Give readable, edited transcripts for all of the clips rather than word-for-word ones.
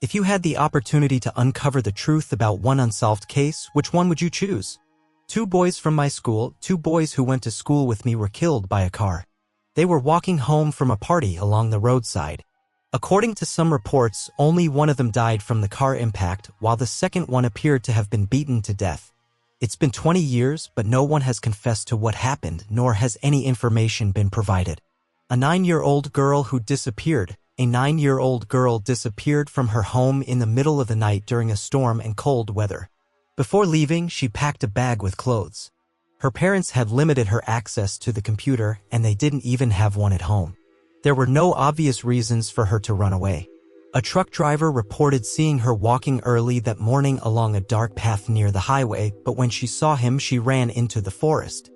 If you had the opportunity to uncover the truth about one unsolved case, which one would you choose? 2 boys from my school, 2 boys who went to school with me were killed by a car. They were walking home from a party along the roadside. According to some reports, only one of them died from the car impact, while the second one appeared to have been beaten to death. It's been 20 years, but no one has confessed to what happened, nor has any information been provided. A 9-year-old girl who disappeared. A 9-year-old girl disappeared from her home in the middle of the night during a storm and cold weather. Before leaving, she packed a bag with clothes. Her parents had limited her access to the computer, and they didn't even have one at home. There were no obvious reasons for her to run away. A truck driver reported seeing her walking early that morning along a dark path near the highway, but when she saw him, she ran into the forest.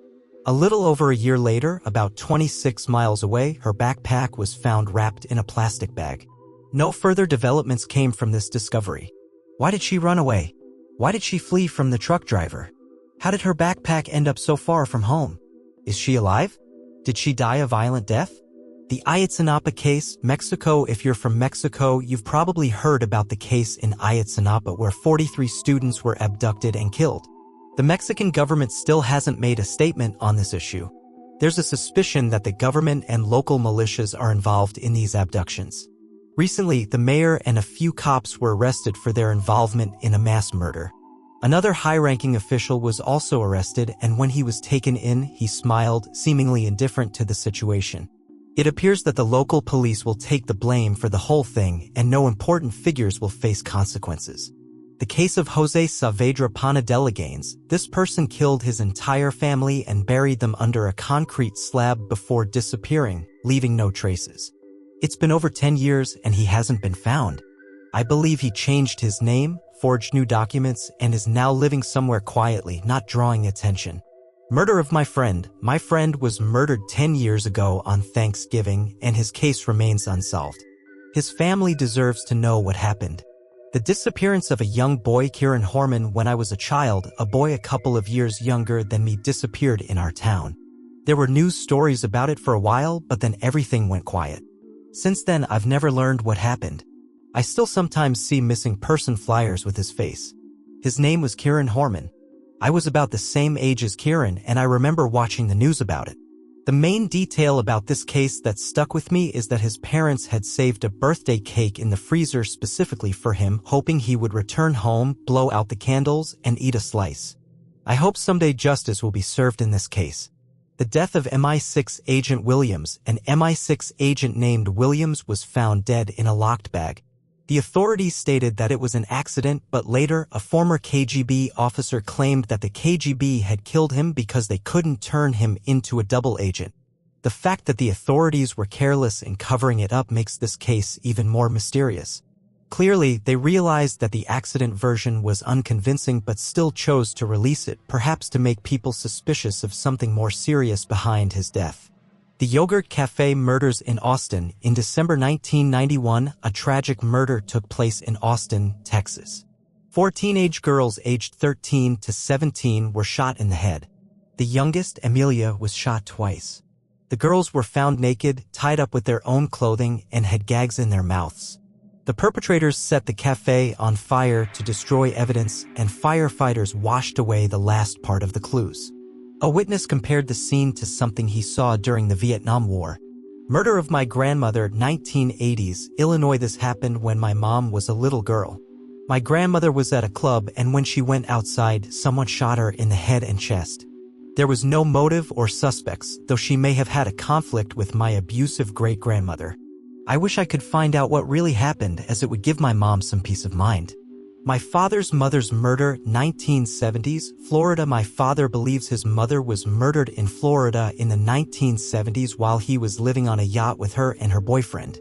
A little over a year later, about 26 miles away, her backpack was found wrapped in a plastic bag. No further developments came from this discovery. Why did she run away? Why did she flee from the truck driver? How did her backpack end up so far from home? Is she alive? Did she die a violent death? The Ayotzinapa case, Mexico. If you're from Mexico, you've probably heard about the case in Ayotzinapa where 43 students were abducted and killed. The Mexican government still hasn't made a statement on this issue. There's a suspicion that the government and local militias are involved in these abductions. Recently, the mayor and a few cops were arrested for their involvement in a mass murder. Another high-ranking official was also arrested, and when he was taken in, he smiled, seemingly indifferent to the situation. It appears that the local police will take the blame for the whole thing, and no important figures will face consequences. The case of Jose Saavedra Panadeleganes, this person killed his entire family and buried them under a concrete slab before disappearing, leaving no traces. It's been over 10 years and he hasn't been found. I believe he changed his name, forged new documents, and is now living somewhere quietly, not drawing attention. Murder of my friend. My friend was murdered 10 years ago on Thanksgiving, and his case remains unsolved. His family deserves to know what happened. The disappearance of a young boy, Kieran Horman, when I was a child, a boy a couple of years younger than me, disappeared in our town. There were news stories about it for a while, but then everything went quiet. Since then, I've never learned what happened. I still sometimes see missing person flyers with his face. His name was Kieran Horman. I was about the same age as Kieran, and I remember watching the news about it. The main detail about this case that stuck with me is that his parents had saved a birthday cake in the freezer specifically for him, hoping he would return home, blow out the candles, and eat a slice. I hope someday justice will be served in this case. The death of MI6 agent Williams, an MI6 agent named Williams, was found dead in a locked bag. The authorities stated that it was an accident, but later, a former KGB officer claimed that the KGB had killed him because they couldn't turn him into a double agent. The fact that the authorities were careless in covering it up makes this case even more mysterious. Clearly, they realized that the accident version was unconvincing but still chose to release it, perhaps to make people suspicious of something more serious behind his death. The Yogurt Cafe murders in Austin. In December 1991, a tragic murder took place in Austin, Texas. 4 teenage girls aged 13 to 17 were shot in the head. The youngest, Amelia, was shot twice. The girls were found naked, tied up with their own clothing, and had gags in their mouths. The perpetrators set the cafe on fire to destroy evidence, and firefighters washed away the last part of the clues. A witness compared the scene to something he saw during the Vietnam War. Murder of my grandmother, 1980s, Illinois. This happened when my mom was a little girl. My grandmother was at a club, and when she went outside, someone shot her in the head and chest. There was no motive or suspects, though she may have had a conflict with my abusive great-grandmother. I wish I could find out what really happened, as it would give my mom some peace of mind. My father's mother's murder, 1970s, Florida. My father believes his mother was murdered in Florida in the 1970s while he was living on a yacht with her and her boyfriend.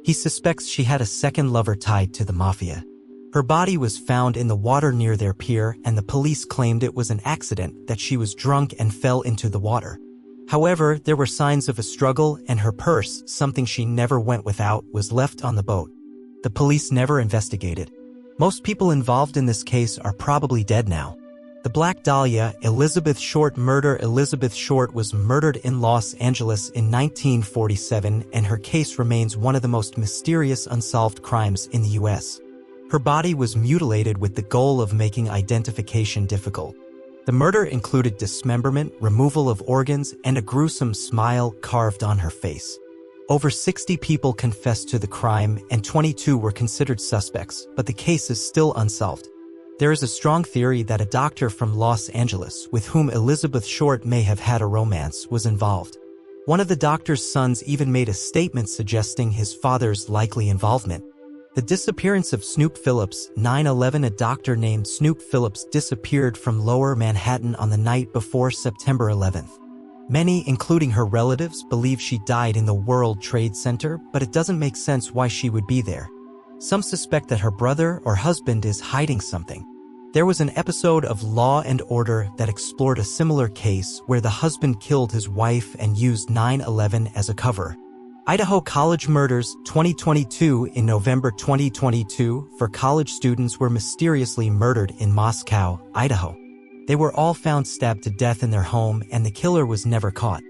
He suspects she had a second lover tied to the mafia. Her body was found in the water near their pier, and the police claimed it was an accident, that she was drunk and fell into the water. However, there were signs of a struggle, and her purse, something she never went without, was left on the boat. The police never investigated. Most people involved in this case are probably dead now. The Black Dahlia, Elizabeth Short murder. Elizabeth Short was murdered in Los Angeles in 1947, and her case remains one of the most mysterious unsolved crimes in the U.S. Her body was mutilated with the goal of making identification difficult. The murder included dismemberment, removal of organs, and a gruesome smile carved on her face. Over 60 people confessed to the crime and 22 were considered suspects, but the case is still unsolved. There is a strong theory that a doctor from Los Angeles, with whom Elizabeth Short may have had a romance, was involved. One of the doctor's sons even made a statement suggesting his father's likely involvement. The disappearance of Snoop Phillips, 9/11. A doctor named Snoop Phillips disappeared from Lower Manhattan on the night before September 11th. Many, including her relatives, believe she died in the World Trade Center, but it doesn't make sense why she would be there. Some suspect that her brother or husband is hiding something. There was an episode of Law and Order that explored a similar case where the husband killed his wife and used 9/11 as a cover. Idaho College Murders 2022. In November 2022, 4 college students were mysteriously murdered in Moscow, Idaho. They were all found stabbed to death in their home and the killer was never caught.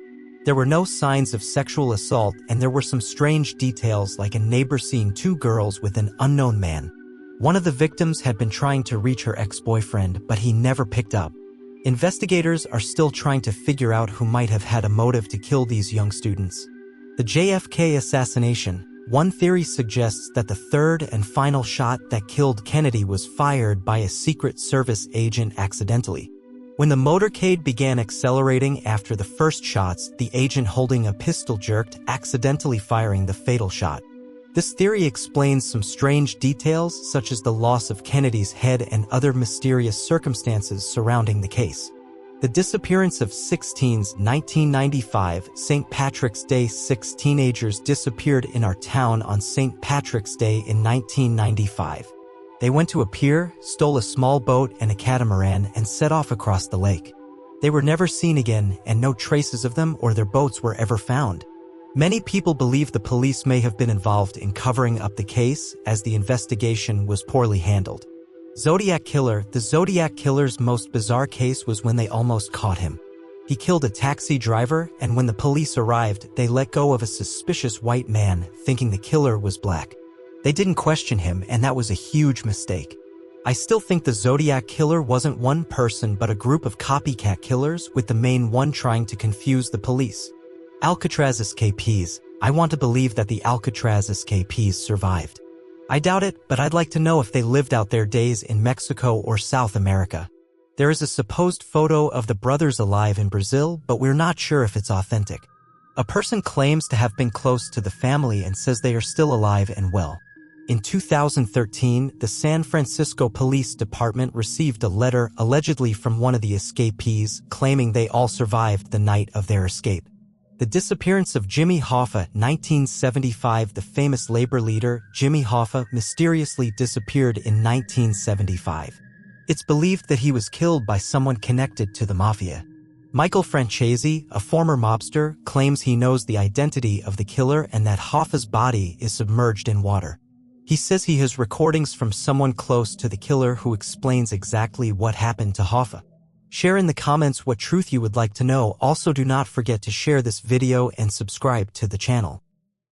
There were no signs of sexual assault and there were some strange details like a neighbor seeing 2 girls with an unknown man. One of the victims had been trying to reach her ex-boyfriend, but he never picked up. Investigators are still trying to figure out who might have had a motive to kill these young students. The JFK assassination. One theory suggests that the third and final shot that killed Kennedy was fired by a Secret Service agent accidentally. When the motorcade began accelerating after the first shots, the agent holding a pistol jerked, accidentally firing the fatal shot. This theory explains some strange details such as the loss of Kennedy's head and other mysterious circumstances surrounding the case. The disappearance of 6 teens. 1995, St. Patrick's Day. 6 teenagers disappeared in our town on St. Patrick's Day in 1995. They went to a pier, stole a small boat and a catamaran, and set off across the lake. They were never seen again, and no traces of them or their boats were ever found. Many people believe the police may have been involved in covering up the case, as the investigation was poorly handled. Zodiac Killer. The Zodiac Killer's most bizarre case was when they almost caught him. He killed a taxi driver, and when the police arrived, they let go of a suspicious white man, thinking the killer was black. They didn't question him, and that was a huge mistake. I still think the Zodiac Killer wasn't one person but a group of copycat killers, with the main one trying to confuse the police. Alcatraz escapees. I want to believe that the Alcatraz escapees survived. I doubt it, but I'd like to know if they lived out their days in Mexico or South America. There is a supposed photo of the brothers alive in Brazil, but we're not sure if it's authentic. A person claims to have been close to the family and says they are still alive and well. In 2013, the San Francisco Police Department received a letter allegedly from one of the escapees claiming they all survived the night of their escape. The disappearance of Jimmy Hoffa. 1975. The famous labor leader, Jimmy Hoffa, mysteriously disappeared in 1975. It's believed that he was killed by someone connected to the mafia. Michael Francesi, a former mobster, claims he knows the identity of the killer and that Hoffa's body is submerged in water. He says he has recordings from someone close to the killer who explains exactly what happened to Hoffa. Share in the comments what truth you would like to know. Also, do not forget to share this video and subscribe to the channel.